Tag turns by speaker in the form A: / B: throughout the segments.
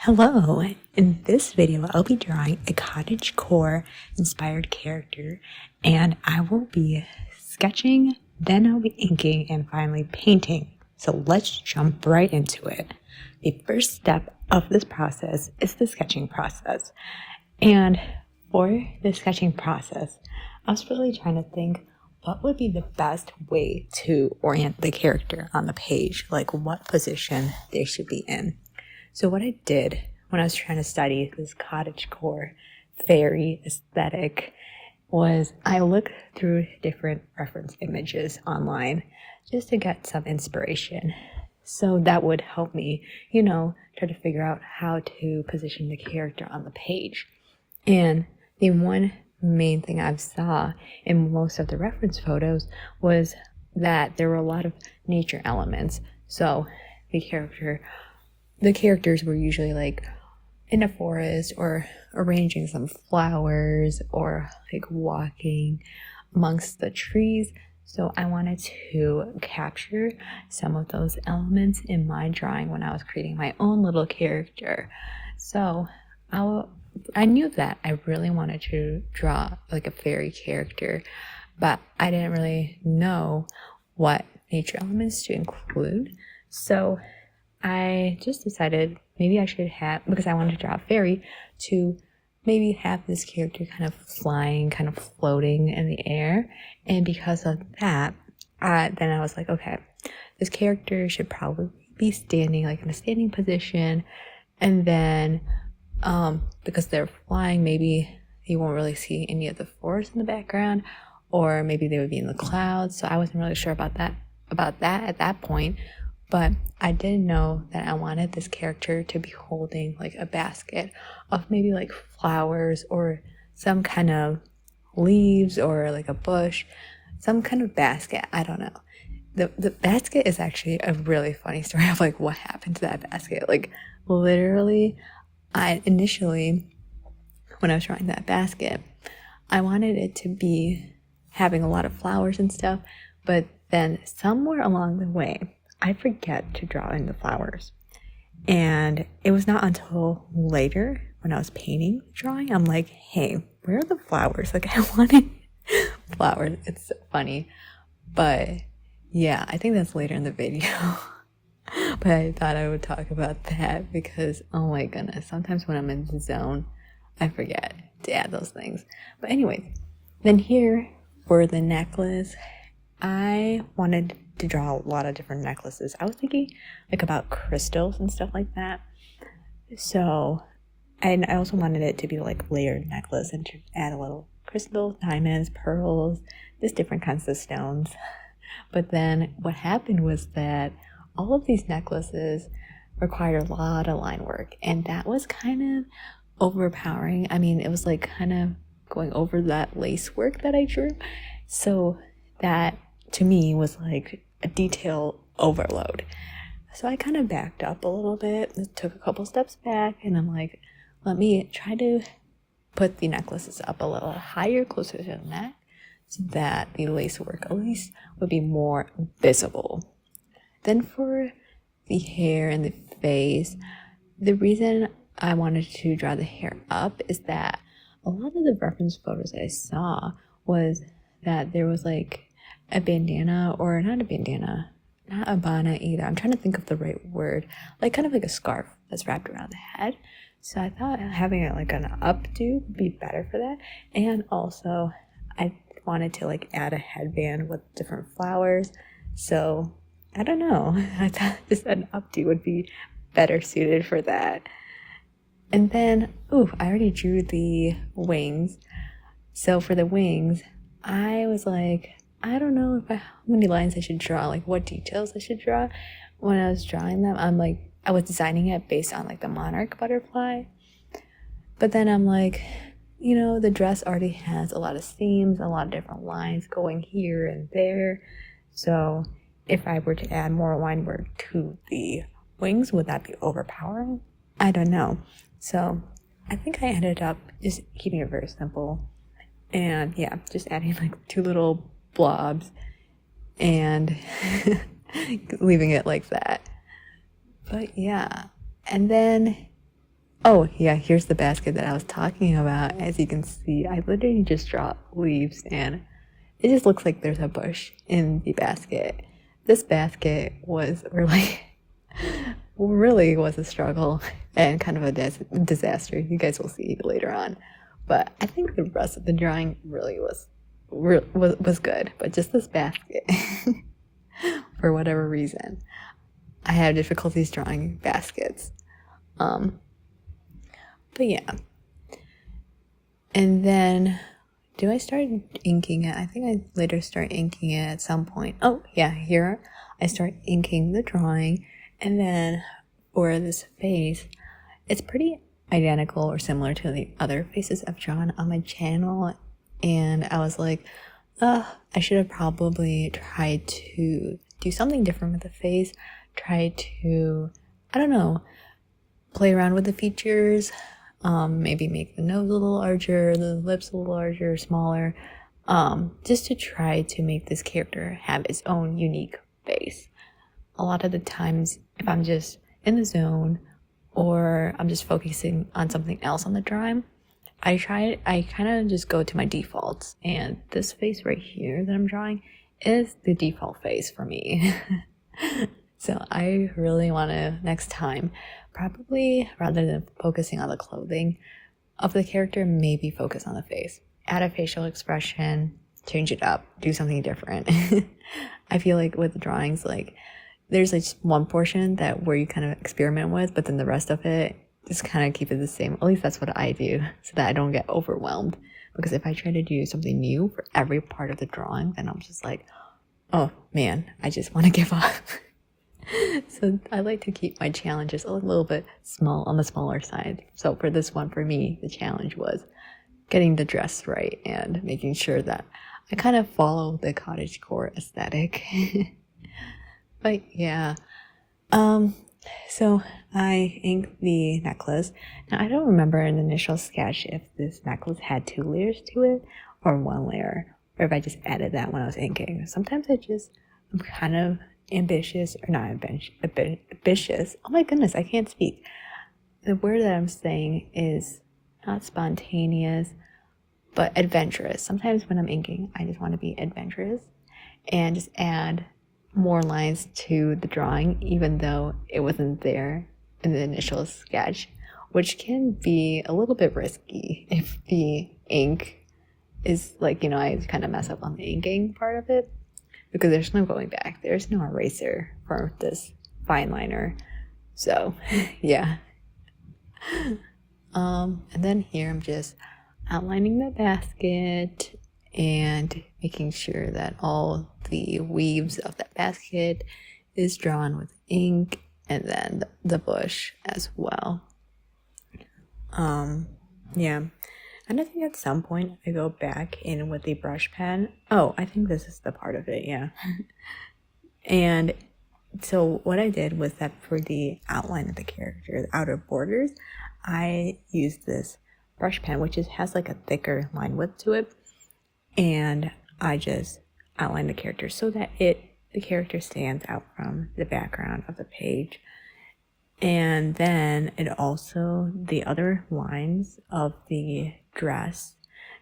A: Hello, in this video I'll be drawing a cottagecore inspired character, and I will be sketching, then I'll be inking, and finally painting. So let's jump right into it. The first step of this process is the sketching process. And for the sketching process, I was really trying to think what would be the best way to orient the character on the page, like what position they should be in. So what I did when I was trying to study this cottagecore fairy aesthetic was I looked through different reference images online just to get some inspiration. So that would help me, try to figure out how to position the character on the page. And the one main thing I saw in most of the reference photos was that there were a lot of nature elements. So the characters were usually like in a forest or arranging some flowers or like walking amongst the trees. So I wanted to capture some of those elements in my drawing when I was creating my own little character. So I knew that I really wanted to draw like a fairy character, but I didn't really know what nature elements to include. So I just decided maybe I should have, because I wanted to draw a fairy, to maybe have this character kind of flying, kind of floating in the air. And because of that, then I was like, okay, this character should probably be standing like in a standing position. And then because they're flying, maybe you won't really see any of the forest in the background, or maybe they would be in the clouds. So I wasn't really sure about that at that point. But I did know that I wanted this character to be holding like a basket of maybe like flowers or some kind of leaves or like a bush, some kind of basket. I don't know. The basket is actually a really funny story of like what happened to that basket. Like literally, initially, when I was drawing that basket, I wanted it to be having a lot of flowers and stuff, but then somewhere along the way, I forget to draw in the flowers. And it was not until later when I was painting the drawing, I'm like, hey, where are the flowers? Like I wanted flowers. It's so funny. But yeah, I think that's later in the video. But I thought I would talk about that because, oh my goodness, sometimes when I'm in the zone, I forget to add those things. But anyway, then here for the necklace, I wanted to draw a lot of different necklaces. I was thinking like about crystals and stuff like that. So, and I also wanted it to be like layered necklace and to add a little crystals, diamonds, pearls, just different kinds of stones. But then what happened was that all of these necklaces required a lot of line work, and that was kind of overpowering. I mean, it was like kind of going over that lace work that I drew. So that to me was like a detail overload. So I kind of backed up a little bit, took a couple steps back, and I'm like, let me try to put the necklaces up a little higher, closer to the neck, so that the lace work at least would be more visible. Then for the hair and the face, the reason I wanted to draw the hair up is that a lot of the reference photos that I saw was that there was like a bandana, or not a bandana, not a bana either. I'm trying to think of the right word, like kind of like a scarf that's wrapped around the head. So I thought having it like an updo would be better for that. And also I wanted to like add a headband with different flowers. So I don't know. I thought just an updo would be better suited for that. And then, I already drew the wings. So for the wings, I was like, I don't know how many lines I should draw, like what details I should draw. When I was drawing them, I was designing it based on like the monarch butterfly. But then I'm like, the dress already has a lot of seams, a lot of different lines going here and there. So if I were to add more line work to the wings, would that be overpowering? I don't know. So I think I ended up just keeping it very simple. And yeah, just adding like two little blobs and leaving it like that. But yeah, and then Oh, yeah, here's the basket that I was talking about. As you can see, I literally just dropped leaves and it just looks like there's a bush in the basket. This basket was really was a struggle and kind of a disaster. You guys will see later on. But I think the rest of the drawing really was good. But just this basket, for whatever reason, I have difficulties drawing baskets. But yeah. And then, do I start inking it? I think I later start inking it at some point. Oh, yeah, here I start inking the drawing. And then for this face, it's pretty identical or similar to the other faces I've drawn on my channel. And I was like, I should have probably tried to do something different with the face. Try to, I don't know, play around with the features. Maybe make the nose a little larger, the lips a little larger, smaller, just to try to make this character have its own unique face. A lot of the times, if I'm just in the zone or I'm just focusing on something else on the drawing, I kind of just go to my defaults, and this face right here that I'm drawing is the default face for me. So I really want to, next time, probably rather than focusing on the clothing of the character, maybe focus on the face. Add a facial expression, change it up, do something different. I feel like with the drawings, like there's like one portion that where you kind of experiment with, but then the rest of it just kind of keep it the same. At least that's what I do, so that I don't get overwhelmed. Because if I try to do something new for every part of the drawing, then I'm just like, oh man, I just want to give up. So I like to keep my challenges a little bit small, on the smaller side. So for this one, for me, the challenge was getting the dress right and making sure that I kind of follow the cottagecore aesthetic. But yeah, so I inked the necklace. Now I don't remember in the initial sketch if this necklace had 2 layers to it or 1 layer, or if I just added that when I was inking. Sometimes I'm kind of ambitious, or not ambitious. Oh my goodness, I can't speak. The word that I'm saying is not spontaneous, but adventurous. Sometimes when I'm inking, I just want to be adventurous and just add more lines to the drawing, even though it wasn't there in the initial sketch, which can be a little bit risky if the ink is like, I kind of mess up on the inking part of it. Because there's no going back. There's no eraser for this fine liner. So, yeah. And then here I'm just outlining the basket and making sure that all the weaves of that basket is drawn with ink, and then the bush as well. Yeah. And I think at some point I go back in with the brush pen. Oh, I think this is the part of it, yeah. And so what I did was that for the outline of the character, the outer borders, I used this brush pen, which has like a thicker line width to it. And I just outlined the character so that the character stands out from the background of the page. And then the other lines of the dress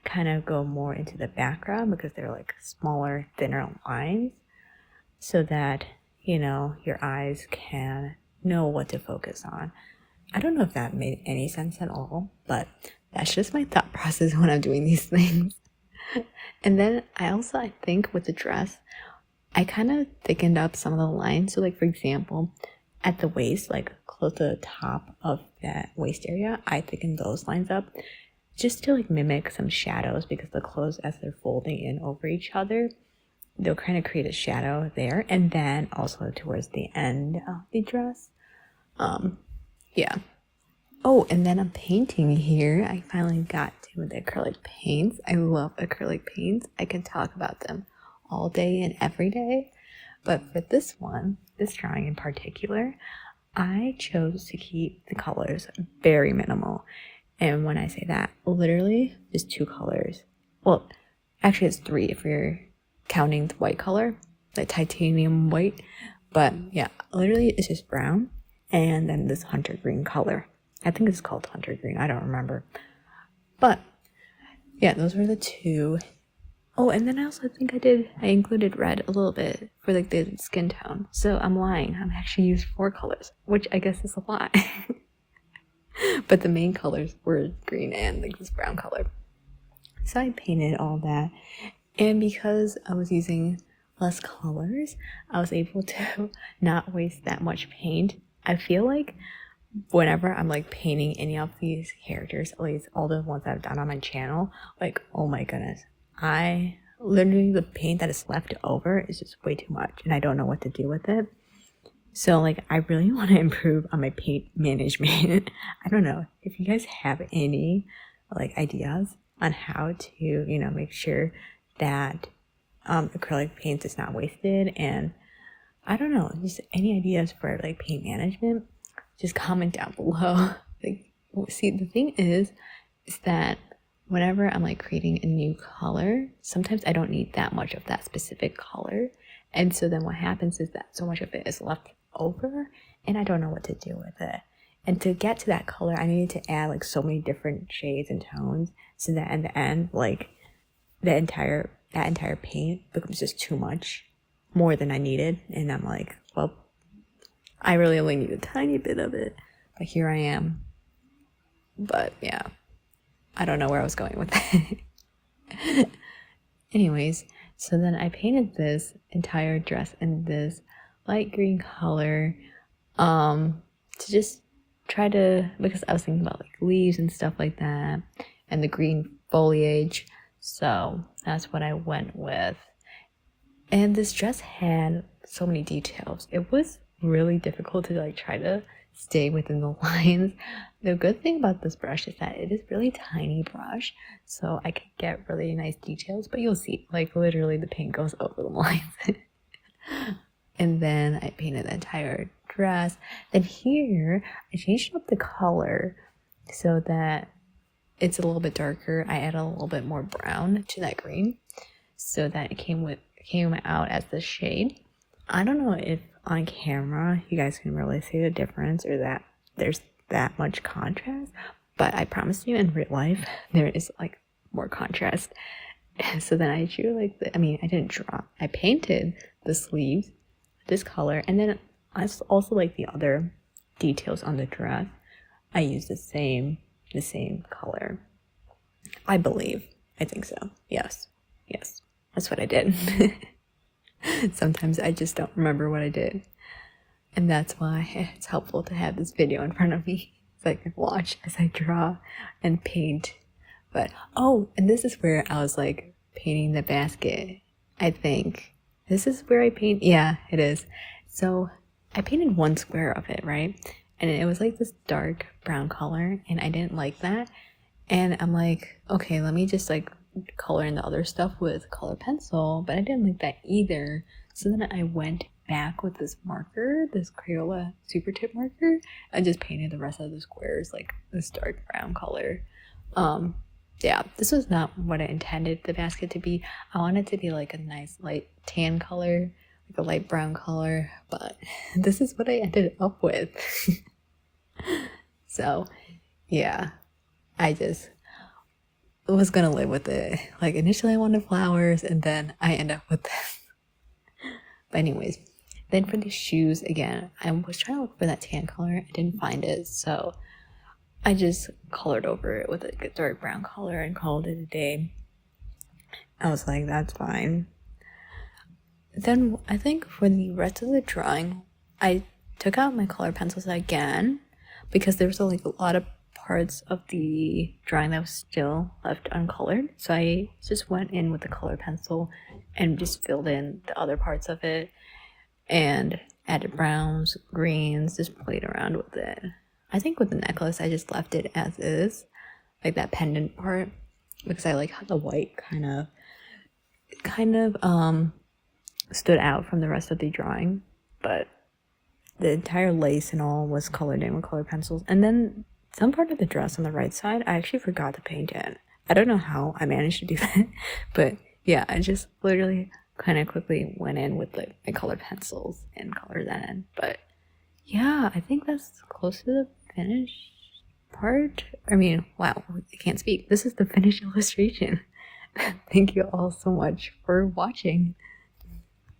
A: kind of go more into the background because they're like smaller, thinner lines, so that, your eyes can know what to focus on. I don't know if that made any sense at all, but that's just my thought process when I'm doing these things. And then I think with the dress, I kind of thickened up some of the lines. So like, for example, at the waist, like close to the top of that waist area, I thickened those lines up just to like mimic some shadows, because the clothes, as they're folding in over each other, they'll kind of create a shadow there. And then also towards the end of the dress. Yeah. Oh, and then I'm painting here. I finally got to the acrylic paints. I love acrylic paints. I can talk about them all day and every day. But for this drawing in particular, I chose to keep the colors very minimal. And when I say that, literally just 2 colors. Well, actually it's 3 if you're counting the white color, like titanium white. But yeah, literally it's just brown and then this hunter green color. I think it's called hunter green. I don't remember. But yeah, those were the two. Oh, and then I also think I included red a little bit for like the skin tone. So I'm lying. I'm actually used 4 colors, which I guess is a lot. But the main colors were green and like this brown color. So I painted all that. And because I was using less colors, I was able to not waste that much paint. I feel like whenever I'm like painting any of these characters, at least all the ones I've done on my channel, like, oh my goodness, I literally, the paint that is left over is just way too much and I don't know what to do with it. So like, I really want to improve on my paint management. I don't know if you guys have any like ideas on how to, you know, make sure that acrylic paint is not wasted. And I don't know, just any ideas for like paint management, just comment down below. Like, see, the thing is that whenever I'm like creating a new color, sometimes I don't need that much of that specific color. And so then what happens is that so much of it is left over and I don't know what to do with it. And to get to that color, I needed to add like so many different shades and tones so that in the end, like that entire paint becomes just too much, more than I needed. And I'm like, well, I really only need a tiny bit of it, but here I am. But yeah, I don't know where I was going with that. Anyways, so then I painted this entire dress in this light green color to just try to, because I was thinking about like leaves and stuff like that and the green foliage, so that's what I went with. And this dress had so many details. It was really difficult to like try to stay within the lines. The good thing about this brush is that it is really tiny brush, so I could get really nice details, but you'll see, like literally the paint goes over the lines. And then I painted the entire dress. Then here I changed up the color so that it's a little bit darker. I added a little bit more brown to that green so that it came out as the shade. I don't know if on camera you guys can really see the difference or that there's that much contrast, but I promise you in real life there is like more contrast. So then I drew like I painted the sleeves this color, and then I also like the other details on the dress. I used the same color, I believe. I think so. Yes, that's what I did. Sometimes I just don't remember what I did, and that's why it's helpful to have this video in front of me so I can watch as I draw and paint. But oh, and this is where I was like painting the basket. I think this is where I paint. Yeah, it is. So I painted one square of it, right? And it was like this dark brown color, and I didn't like that. And I'm like, okay, let me just like color in the other stuff with color pencil, but I didn't like that either. So then I went back with this marker, this Crayola super tip marker, and just painted the rest of the squares like this dark brown color. Yeah, this was not what I intended the basket to be. I wanted it to be like a nice light tan color, like a light brown color, but this is what I ended up with. So yeah, I just was gonna live with it. Like initially I wanted flowers and then I end up with this. But anyways, then for the shoes, again, I was trying to look for that tan color. I didn't find it, so I just colored over it with a dark brown color and called it a day. I was like, that's fine. Then I think for the rest of the drawing, I took out my color pencils again because there was like a lot of parts of the drawing that was still left uncolored. So I just went in with the color pencil and just filled in the other parts of it and added browns, greens, just played around with it. I think with the necklace, I just left it as is, like that pendant part, because I like how the white kind of stood out from the rest of the drawing. But the entire lace and all was colored in with colored pencils. And then some part of the dress on the right side, I actually forgot to paint in. I don't know how I managed to do that, but yeah, I just literally kind of quickly went in with like my colored pencils and colored that in. But yeah, I think that's close to the finished part. I mean, wow, I can't speak. This is the finished illustration. Thank you all so much for watching.